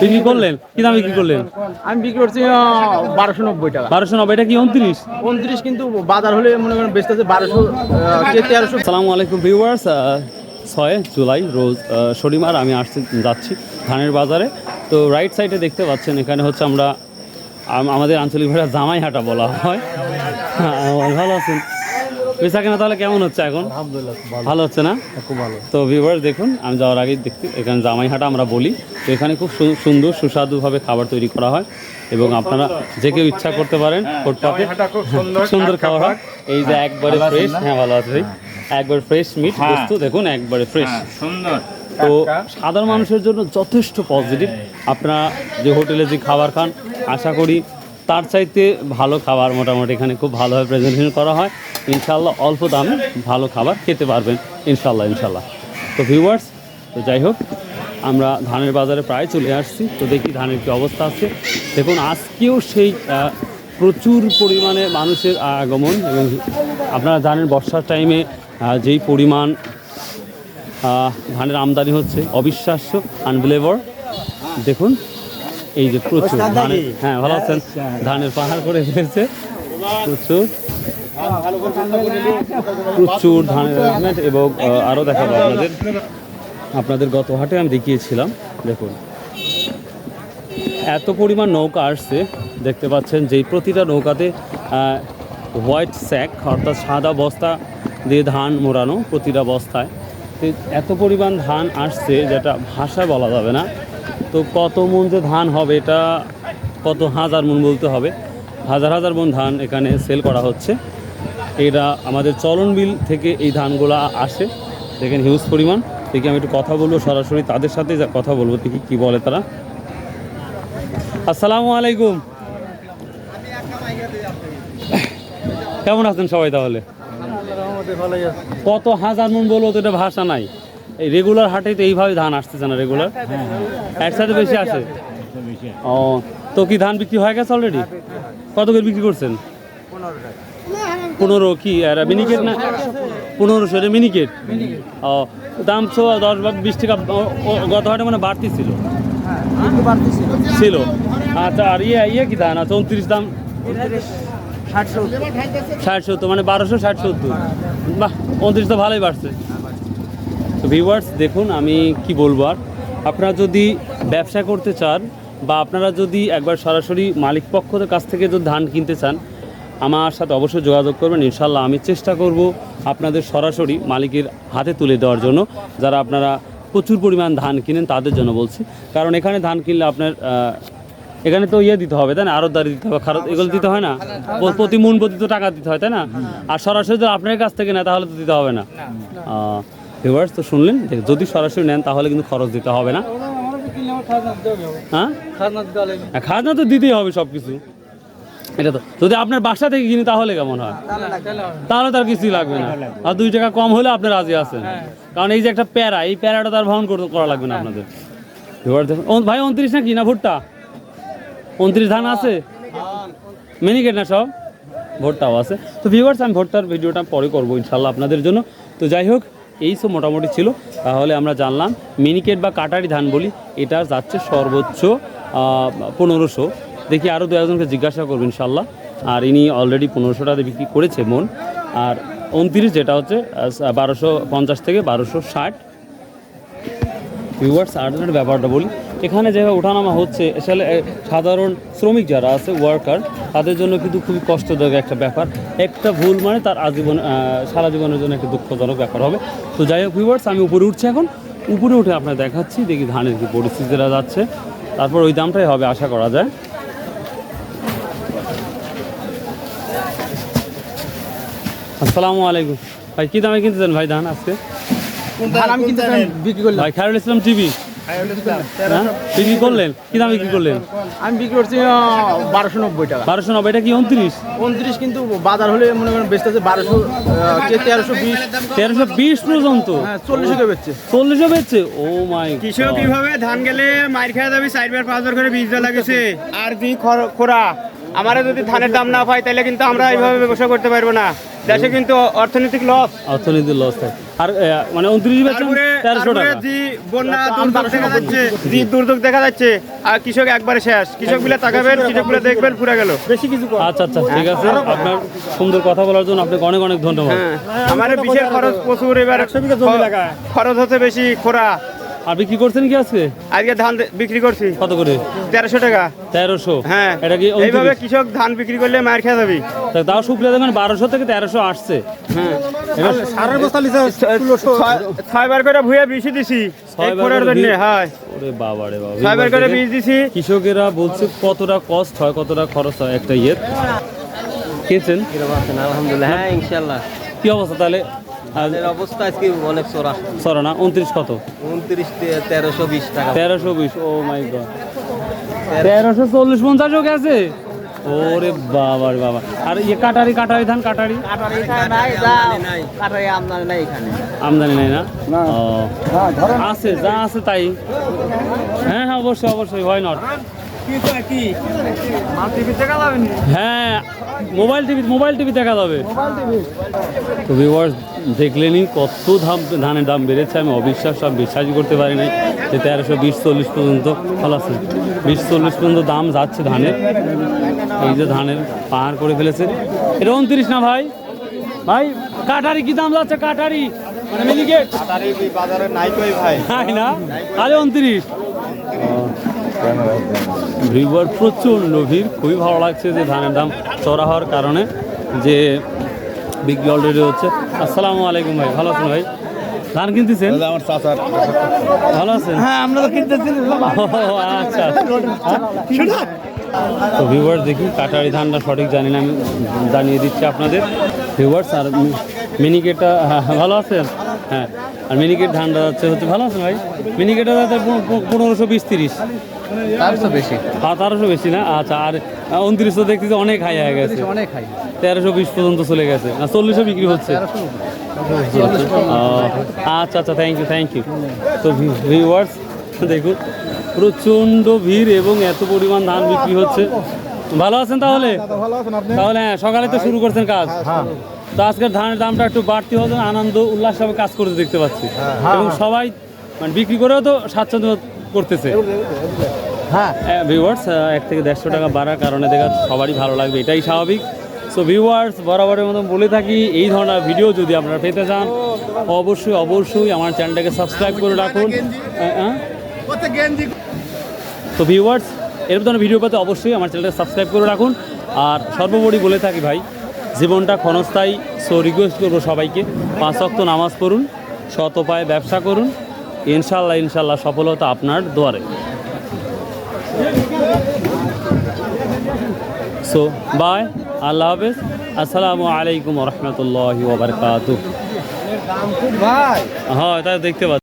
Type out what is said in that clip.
বিক্রি করলেন কি দামে বিক্রি করলেন? আমি বিক্রি করছি 1290 টাকা। 1290, এটা কি 29? 29, কিন্তু বাজার হলে মনে করেন বেচতেছে 1200 1300। আসসালামু আলাইকুম ভিউয়ার্স, 6 জুলাই রোজ শনিবার আমি যাচ্ছি ধানের বাজারে। তো রাইট সাইডে দেখতে পাচ্ছেন এখানে হচ্ছে আমাদের আঞ্চলিক ভাষা জামাই হাটা বলা হয়। ভালো আছেন? বেচা কেনা তাহলে কেমন হচ্ছে এখন? আলহামদুলিল্লাহ ভালো হচ্ছে না? খুব ভালো। তো ভিউয়ার্স দেখুন, আমি যাওয়ার আগেই দেখতে এখানে জামাই হাটা আমরা বলি। তো এখানে খুব সুন্দর সুস্বাদুভাবে খাবার তৈরি করা হয় এবং আপনারা যে কেউ ইচ্ছা করতে পারেন ফুটপাতে সুন্দর খাবার হয়। এই যে একবারে ফ্রেশ, হ্যাঁ ভালো আছে ভাই, একবার ফ্রেশ মিট বস্তু দেখুন, একবারে ফ্রেশ সুন্দর। তো সাধারণ মানুষের জন্য যথেষ্ট পজিটিভ। আপনারা যে হোটেলে যে খাবার খান, আশা করি তার চাইতে ভালো খাবার মোটামুটি এখানে খুব ভালোভাবে প্রেজেন্টেশন করা হয়। ইনশাল্লাহ অল্প দামে ভালো খাবার খেতে পারবেন ইনশাল্লাহ। তো ভিউয়ার্স, তো যাই হোক, আমরা ধানের বাজারে প্রায় চলে আসছি। তো দেখি ধানের কী অবস্থা আছে। দেখুন আজকেও সেই প্রচুর পরিমাণে মানুষের আগমন, এবং আপনারা জানেন বর্ষার টাইমে যেই পরিমাণ ধানের আমদানি হচ্ছে অবিশ্বাস্য, আনবিলিভেবল। দেখুন এই যে প্রচুর ধানের, হ্যাঁ ভালো আছেন, ধানের পাহাড় করে ফেলেছে প্রচুর ধানের অ্যারেঞ্জমেন্ট। এবং আরও দেখাবো আপনাদের গত হাটে আমি দেখিয়েছিলাম। দেখুন এত পরিমাণ নৌকা আসছে, দেখতে পাচ্ছেন যেই প্রতিটা নৌকাতে হোয়াইট স্যাক অর্থাৎ সাদা বস্তা দিয়ে ধান মোড়ানো প্রতিটা বস্তায়। তো এত পরিমাণ ধান আসছে যেটা ভাষায় বলা যাবে না। তো কত মন যে ধান হবে, এটা কত হাজার মন বলতে হবে, হাজার মন ধান এখানে সেল করা হচ্ছে। এটা আমাদের চলন বিল থেকে এই ধানগুলো আসে, দেখেন হিউজ পরিমাণ। দেখি আমি একটু কথা বলবো, সরাসরি তাদের সাথে কথা বলবো, দেখি কী বলে তারা। আসসালামু আলাইকুম, কেমন আছেন সবাই? তাহলে কত হাজার মন বলবো তো এটা ভাষা নাই। এই রেগুলার হাটে তো এইভাবে ধান আসতেছে না, রেগুলার একসাথে বেশি আসে। ও, তো কি ধান বিক্রি হয়ে গেছে অলরেডি? কত করে বিক্রি করছেন? 15 কি আর মিনিকেট না? 1500 এটা মিনিকেট। ও, দাম তো 10 বা 20 টাকা গত হাটে মানে বাড়তি ছিল। আচ্ছা, আর ইয়ে কি ধান আছে 29 দাম? 60-70, মানে 1260-70। বাহ, 29 তো ভালোই বাড়ছে। তো ভিউয়ার্স দেখুন, আমি কি বলবো আর, আপনারা যদি ব্যবসা করতে চান বা আপনারা যদি একবার সরাসরি মালিক পক্ষদের কাছ থেকে যদি ধান কিনতে চান, আমার সাথে অবশ্যই যোগাযোগ করবেন। ইনশাল্লাহ আমি চেষ্টা করব আপনাদের সরাসরি মালিকের হাতে তুলে দেওয়ার জন্য। যারা আপনারা প্রচুর পরিমাণ ধান কিনেন তাদের জন্য বলছি, কারণ এখানে ধান কিনলে আপনার এখানে তো দিতে হবে, তাই না? আড়তদারি দিতে হবে, খারাপ এগুলো দিতে হয় না, প্রতি মন প্রতি তো টাকা দিতে হয়, তাই না? আর সরাসরি যদি আপনার কাছ থেকে নেয় তাহলে তো দিতে হবে না। ভিউয়ার্স তো শুনলেন, যদি সরাসরি নেন তাহলে কিন্তু খরচ দিতে হবে না। হ্যাঁ, খাজনা তো দিতেই হবে সব কিছু। এটা তো যদি আপনার বাসা থেকে কিনি তাহলে কেমন হয়? তাহলে তার কিছুই লাগবে না, আর 2 টাকা কম হলে আপনি রাজি আছেন। কারণ এই যে একটা প্যারা, এই প্যারাটা তার বহন করা লাগবে না আপনাদের। ভাই 29 না কি না ভুট্টা? 29 ধান আছে, মিনিকেট না সব, ভুট্টাও আছে। তো ভিউয়ার্স, আমি ভুট্টার ভিডিওটা পরে করবো ইনশাল্লাহ আপনাদের জন্য। তো যাই হোক, এই সব মোটামুটি ছিল। তাহলে আমরা জানলাম মিনিকেট বা কাটারি ধান বলি, এটা যাচ্ছে সর্বোচ্চ 1500। দেখি আরও 2-একজনকে জিজ্ঞাসা করবো ইনশাল্লাহ। আর ইনি অলরেডি 1500 টাকা বিক্রি করেছে মন। আর 29 যেটা হচ্ছে 1250 থেকে 1260। ভিউয়ার্স, আর ব্যাপারটা বলি, এখানে যেভাবে ওঠানামা হচ্ছে, আসলে সাধারণ শ্রমিক যারা আছে, ওয়ার্কার, তাদের জন্য কিন্তু খুবই কষ্টদায়ক একটা ব্যাপার। একটা ভুল মানে তার আজীবন, সারা জীবনের জন্য একটা দুঃখজনক ব্যাপার হবে। তো যাই হোক ভিউয়ার্স, আমি উপরে উঠছি এখন। উপরে উঠে আপনার দেখাচ্ছি, দেখি ধানের কি পরিস্থিতিটা যাচ্ছে, তারপর ওই দামটাই হবে আশা করা যায়। আসসালামু আলাইকুম ভাই, কী দামে কিনতেছেন ভাই ধান আজকে? ভাই খায়রুল ইসলাম টিভি বিক্রি করলেন, কি দামে বিক্রি করলেন? আমি বিক্রি করছি 1290 টাকা। 1290, এটা কি 29, কিন্তু বাজার হলে মনে করেন বেচতেছে 1320 1320 পর্যন্ত। 40 বেচছে। 40 বেচছে। ও মাই গড, কৃষক কিভাবে ধান গেলে মাইর খেয়ে যাবি, 4-5 বার করে বীজ লাগেছে, আর তুই খোরা আমারা যদি ধানের দাম না পাই তাহলে কিন্তু আমরা এইভাবে ব্যবসা করতে পারবো না, দেশে কিন্তু অর্থনৈতিক লস। অর্থনীতির লস থাকে। আর মানে 29 বেচেন 1300 টাকা। জি বন্যা দুর্যোগ দেখা যাচ্ছে, জি দুর্যোগ দেখা যাচ্ছে, আর কৃষক একবারে শেষ। কৃষক গুলো তাকাবেন, কৃষক গুলো দেখবেন, পুরা গেল। আচ্ছা আচ্ছা ঠিক আছে, আপনার সুন্দর কথা বলার জন্য আপনাকে অনেক অনেক ধন্যবাদ। হ্যাঁ, আমার বিশেষ খরচ প্রচুর, এবার খরচ হচ্ছে বেশি, খোরা। আর বিক্রি করছেন কি আজকে? আজকে ধান বিক্রি করছি কত করে? 1300 টাকা। 1300? হ্যাঁ, এটা কি এইভাবে কৃষক ধান বিক্রি করলে মার খেয়ে যাবি। তাও শুক্রিয়া দেখেন 1200 থেকে 1300 আসছে। হ্যাঁ, এবার সারের বস্তা লিখে 6বার করে ভুয়ে বিষি দিছি এই খোরার জন্য। হ্যাঁ, ওরে বাবা রে বাবা, 6বার করে বীজ দিছি। কৃষকেরা বলছে কতটা কষ্ট হয়, কতটা খরচ হয় একটা ইয়ের। কিনছেন? আলহামদুলিল্লাহ, হ্যাঁ ইনশাল্লাহ। কি অবস্থা তাহলে? আমাদের অবস্থা আজকে অনেক চড়া। সরো না 29 কত? 29 1320 টাকা। 1320। ও মাই গড, 1340 50ও গেছে। ওরে বাবা রে বাবা। আর ইয়ে কাটারি ধান কাটারি আমদানি নাই না? ও আছে, যা আছে তাই। হ্যাঁ হ্যাঁ অবশ্যই অবশ্যই, হয় নট। হ্যাঁ, মোবাইল টিভি দেখা যাবে। তো ভিউয়ার্স দেখলেনই কত ধানের দাম বেড়েছে। আমি বিশ্বাসই করতে পারি নাই যে 1320-40 পর্যন্ত, ভালো আছে 20-40 পর্যন্ত দাম যাচ্ছে ধানের। এই যে ধানের পাহাড় করে ফেলেছে। এটা 29 না ভাই? ভাই কাটারি কি দাম যাচ্ছে? কাটারি মানে মিনিকেট বাজারে নাই কই ভাই, নাই না? আরে 29। ভিউয়ার প্রচণ্ড ভিড়, খুবই ভালো লাগছে যে ধানের দাম চড়া হওয়ার কারণে যে বিক্রি অলরেডি হচ্ছে। আসসালামু আলাইকুম ভাই, ভালো আছেন ভাই? ধান কিনতেছেন? আমার চাচার ভালো আছেন? হ্যাঁ, আমরা তো কিনতেছি। আচ্ছা। তো ভিউয়ার্স দেখি কাটারি ধানটা সঠিক জানি না, আমি জানিয়ে দিচ্ছি আপনাদের ভিউয়ার্স। আর মিনিকেটটা ভালো আছেন? হ্যাঁ, আর মিনিকেট ধানটা হচ্ছে ভালো আছেন ভাই? মিনিকেটটা যাতে 1520-30। বেশি। হ্যাঁ 1300 বেশি না? আচ্ছা। আর 29 দেখতেছি অনেক হাই হয়ে গেছে, অনেক হাই। 1320 পর্যন্ত চলে গেছে না? 40 বিক্রি হচ্ছে? আচ্ছা আচ্ছা, থ্যাংক ইউ। তো ভিউয়ার্স দেখুন প্রচণ্ড ভিড় এবং এত পরিমাণ ধান বিক্রি হচ্ছে। ভালো আছেন তাহলে? তাহলে হ্যাঁ, সকালে তো শুরু করছেন কাজ। তো আজকের ধানের দামটা একটু বাড়তি হতো, আনন্দ উল্লাসভাবে কাজ করতে দেখতে পাচ্ছি, এবং সবাই মানে বিক্রি করেও তো স্বাচ্ছন্দ্য করতেছে। হ্যাঁ ভিউয়ার্স, 1 থেকে 150 টাকা বাড়ার কারণে দেখা সবারই ভালো লাগবে, এটাই স্বাভাবিক। সো ভিউয়ার্স, বরাবরের মতন বলে থাকি, এই ধরনের ভিডিও যদি আপনারা পেতে চান অবশ্যই আমার চ্যানেলটাকে সাবস্ক্রাইব করে রাখুন। তো ভিউয়ার্স, এরকম ধরনের ভিডিও পেতে অবশ্যই আমার চ্যানেলটাকে সাবস্ক্রাইব করে রাখুন। আর সর্বোপরি বলে থাকি ভাই, জীবনটা ক্ষণস্থায়ী। সো রিকোয়েস্ট করবো সবাইকে 5 ওয়াক্ত নামাজ পড়ুন, সৎ উপায়ে ব্যবসা করুন, ইনশাল্লাহ সফলতা আপনার দুয়ারে। সো বাই, আল্লাহ হাফেজ, আসসালামু আলাইকুম রহমতুল্লাহি ওয়া বারাকাতুহু। ভাই হ্যাঁ, তাই দেখতে পাচ্ছি।